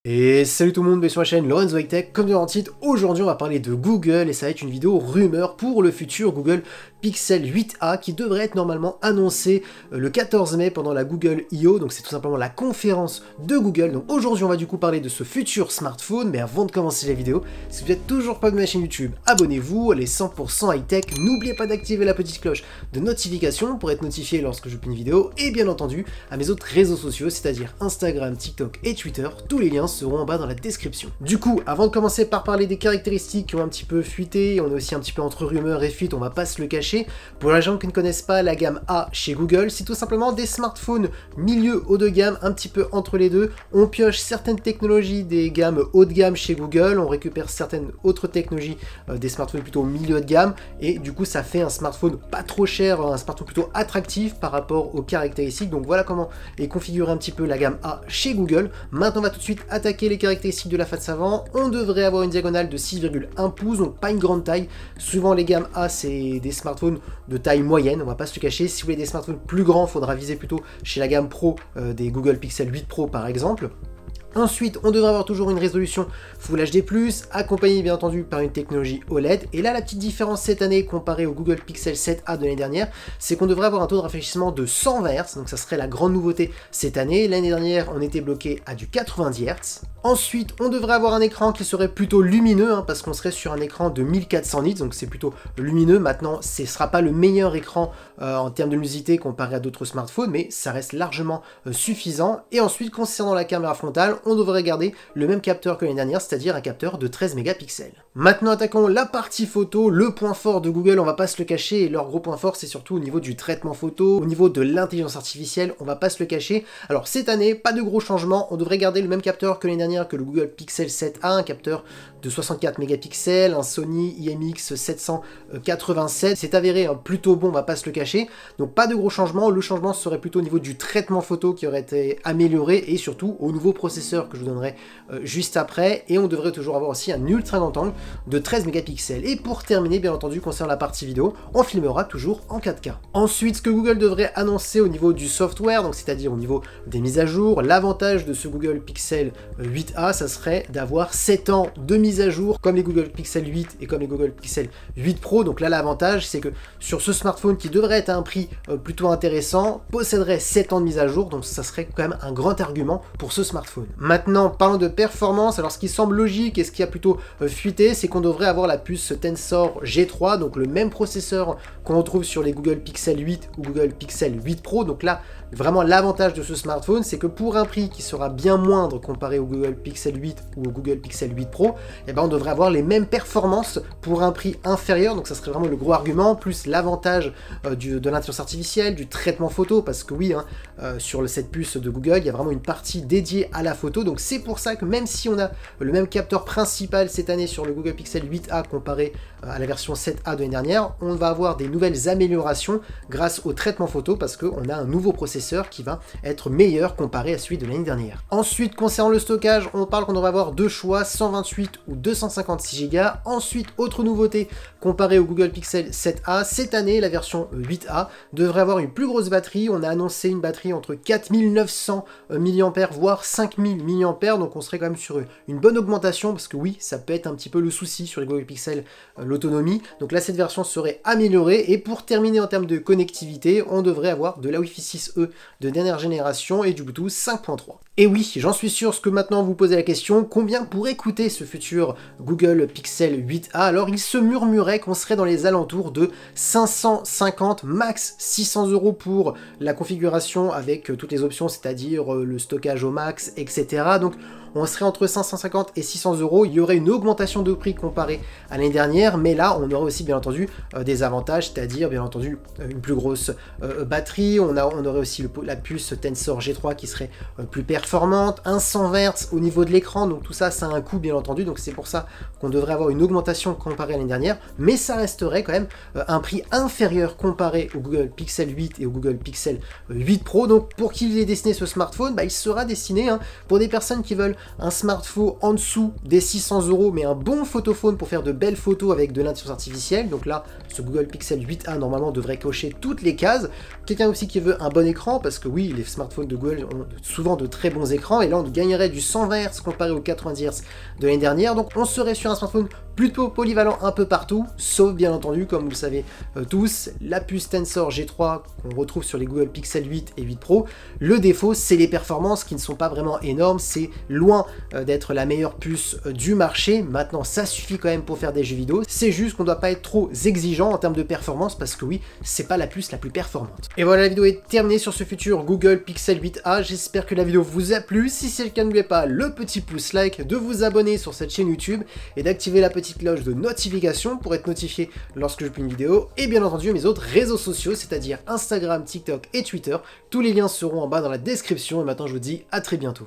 Et salut tout le monde, bienvenue sur la chaîne Lorenzo High Tech. Comme dans le titre, aujourd'hui on va parler de Google et ça va être une vidéo rumeur pour le futur Google Pixel 8a qui devrait être normalement annoncé le 14 mai pendant la Google I.O. Donc c'est tout simplement la conférence de Google. Donc aujourd'hui on va du coup parler de ce futur smartphone, mais avant de commencer la vidéo, si vous n'êtes toujours pas de ma chaîne YouTube, abonnez-vous, elle est 100% high tech. N'oubliez pas d'activer la petite cloche de notification pour être notifié lorsque je publie une vidéo et bien entendu à mes autres réseaux sociaux, c'est-à-dire Instagram, TikTok et Twitter. Tous les liens seront en bas dans la description. Du coup, avant de commencer par parler des caractéristiques qui ont un petit peu fuité, on est aussi un petit peu entre rumeurs et fuites, on va pas se le cacher. Pour les gens qui ne connaissent pas la gamme A chez Google, c'est tout simplement des smartphones milieu haut de gamme, un petit peu entre les deux. On pioche certaines technologies des gammes haut de gamme chez Google, on récupère certaines autres technologies des smartphones plutôt milieu de gamme, et du coup ça fait un smartphone pas trop cher, un smartphone plutôt attractif par rapport aux caractéristiques. Donc voilà comment est configurée un petit peu la gamme A chez Google. Maintenant on va tout de suite attaquer les caractéristiques de la face avant. On devrait avoir une diagonale de 6,1 pouces, donc pas une grande taille. Souvent les gammes A c'est des smartphones de taille moyenne, on va pas se le cacher. Si vous voulez des smartphones plus grands, il faudra viser plutôt chez la gamme Pro des Google Pixel 8 Pro par exemple. Ensuite, on devrait avoir toujours une résolution Full HD+, accompagnée bien entendu par une technologie OLED. Et là, la petite différence cette année comparée au Google Pixel 7a de l'année dernière, c'est qu'on devrait avoir un taux de rafraîchissement de 120 Hz, donc ça serait la grande nouveauté cette année. L'année dernière, on était bloqué à du 90 Hz. Ensuite, on devrait avoir un écran qui serait plutôt lumineux, parce qu'on serait sur un écran de 1400 nits, donc c'est plutôt lumineux. Maintenant, ce ne sera pas le meilleur écran en termes de luminosité comparé à d'autres smartphones, mais ça reste largement suffisant. Et ensuite, concernant la caméra frontale, on devrait garder le même capteur que l'année dernière, c'est-à-dire un capteur de 13 mégapixels. Maintenant, attaquons la partie photo, le point fort de Google, on va pas se le cacher, et leur gros point fort, c'est surtout au niveau du traitement photo, au niveau de l'intelligence artificielle, on va pas se le cacher. Alors cette année, pas de gros changements, on devrait garder le même capteur que l'année dernière, que le Google Pixel 7a, un capteur de 64 mégapixels, un Sony IMX 787, c'est avéré plutôt bon, on va pas se le cacher, donc pas de gros changements. Le changement serait plutôt au niveau du traitement photo qui aurait été amélioré, et surtout au nouveau processeur que je vous donnerai juste après. Et on devrait toujours avoir aussi un ultra grand angle de 13 mégapixels. Et pour terminer, bien entendu, concernant la partie vidéo, on filmera toujours en 4K. Ensuite, ce que Google devrait annoncer au niveau du software, donc c'est-à-dire au niveau des mises à jour, l'avantage de ce Google Pixel 8a, ça serait d'avoir 7 ans de mise à jour comme les Google Pixel 8 et comme les Google Pixel 8 Pro. Donc là, l'avantage, c'est que sur ce smartphone qui devrait être à un prix plutôt intéressant, posséderait 7 ans de mise à jour, donc ça serait quand même un grand argument pour ce smartphone. Maintenant, parlons de performance. Alors ce qui semble logique et ce qui a plutôt fuité, c'est qu'on devrait avoir la puce Tensor G3, donc le même processeur qu'on retrouve sur les Google Pixel 8 ou Google Pixel 8 Pro. Donc là, vraiment l'avantage de ce smartphone, c'est que pour un prix qui sera bien moindre comparé au Google Pixel 8 ou au Google Pixel 8 Pro, eh ben on devrait avoir les mêmes performances pour un prix inférieur. Donc ça serait vraiment le gros argument, plus l'avantage de l'intelligence artificielle, du traitement photo, parce que oui, sur cette puce de Google, il y a vraiment une partie dédiée à la photo. Donc c'est pour ça que même si on a le même capteur principal cette année sur le Google Pixel 8a comparé à la version 7a de l'année dernière, on va avoir des nouvelles améliorations grâce au traitement photo, parce qu'on a un nouveau processeur qui va être meilleur comparé à celui de l'année dernière. Ensuite, concernant le stockage, on parle qu'on devrait avoir deux choix, 128 ou 256 Go. Ensuite, autre nouveauté comparé au Google Pixel 7a, cette année, la version 8a devrait avoir une plus grosse batterie. On a annoncé une batterie entre 4900 mAh voire 5000 mAh, donc on serait quand même sur une bonne augmentation, parce que oui, ça peut être un petit peu le souci sur les Google Pixel, l'autonomie. Donc là, cette version serait améliorée. Et pour terminer en termes de connectivité, on devrait avoir de la Wi-Fi 6E de dernière génération et du Bluetooth 5.3. Et oui, j'en suis sûr, ce que maintenant vous posez la question, combien pourrait coûter ce futur Google Pixel 8a? Alors il se murmurait qu'on serait dans les alentours de 550, max 600 € pour la configuration avec toutes les options, c'est-à-dire le stockage au max, etc. Donc on serait entre 550 et 600 €. Il y aurait une augmentation de prix comparée à l'année dernière, mais là on aurait aussi bien entendu des avantages, c'est-à-dire bien entendu une plus grosse batterie, on aurait aussi la puce Tensor G3 qui serait plus performante, un 120 Hz au niveau de l'écran, donc tout ça, ça a un coût bien entendu, donc c'est pour ça qu'on devrait avoir une augmentation comparée à l'année dernière, mais ça resterait quand même un prix inférieur comparé au Google Pixel 8 et au Google Pixel 8 Pro. Donc pour qui il est destiné ce smartphone, il sera destiné pour des personnes qui veulent un smartphone en dessous des 600 €, mais un bon photophone pour faire de belles photos avec de l'intelligence artificielle. Donc là, ce Google Pixel 8a normalement devrait cocher toutes les cases. Quelqu'un aussi qui veut un bon écran, parce que oui, les smartphones de Google ont souvent de très bons écrans, et là on gagnerait du 120 Hz comparé aux 90 Hz de l'année dernière. Donc on serait sur un smartphone plutôt polyvalent un peu partout, sauf bien entendu, comme vous le savez tous, la puce Tensor G3 qu'on retrouve sur les Google Pixel 8 et 8 Pro. Le défaut, c'est les performances qui ne sont pas vraiment énormes, c'est loin d'être la meilleure puce du marché. Maintenant, ça suffit quand même pour faire des jeux vidéo, c'est juste qu'on ne doit pas être trop exigeant en termes de performance, parce que oui, c'est pas la puce la plus performante. Et voilà, la vidéo est terminée sur ce futur Google Pixel 8a, j'espère que la vidéo vous a plu. Si c'est le cas, n'oubliez pas le petit pouce like, de vous abonner sur cette chaîne YouTube et d'activer la petite cloche de notification pour être notifié lorsque je publie une vidéo, et bien entendu mes autres réseaux sociaux, c'est-à-dire Instagram, TikTok et Twitter. Tous les liens seront en bas dans la description, et maintenant je vous dis à très bientôt.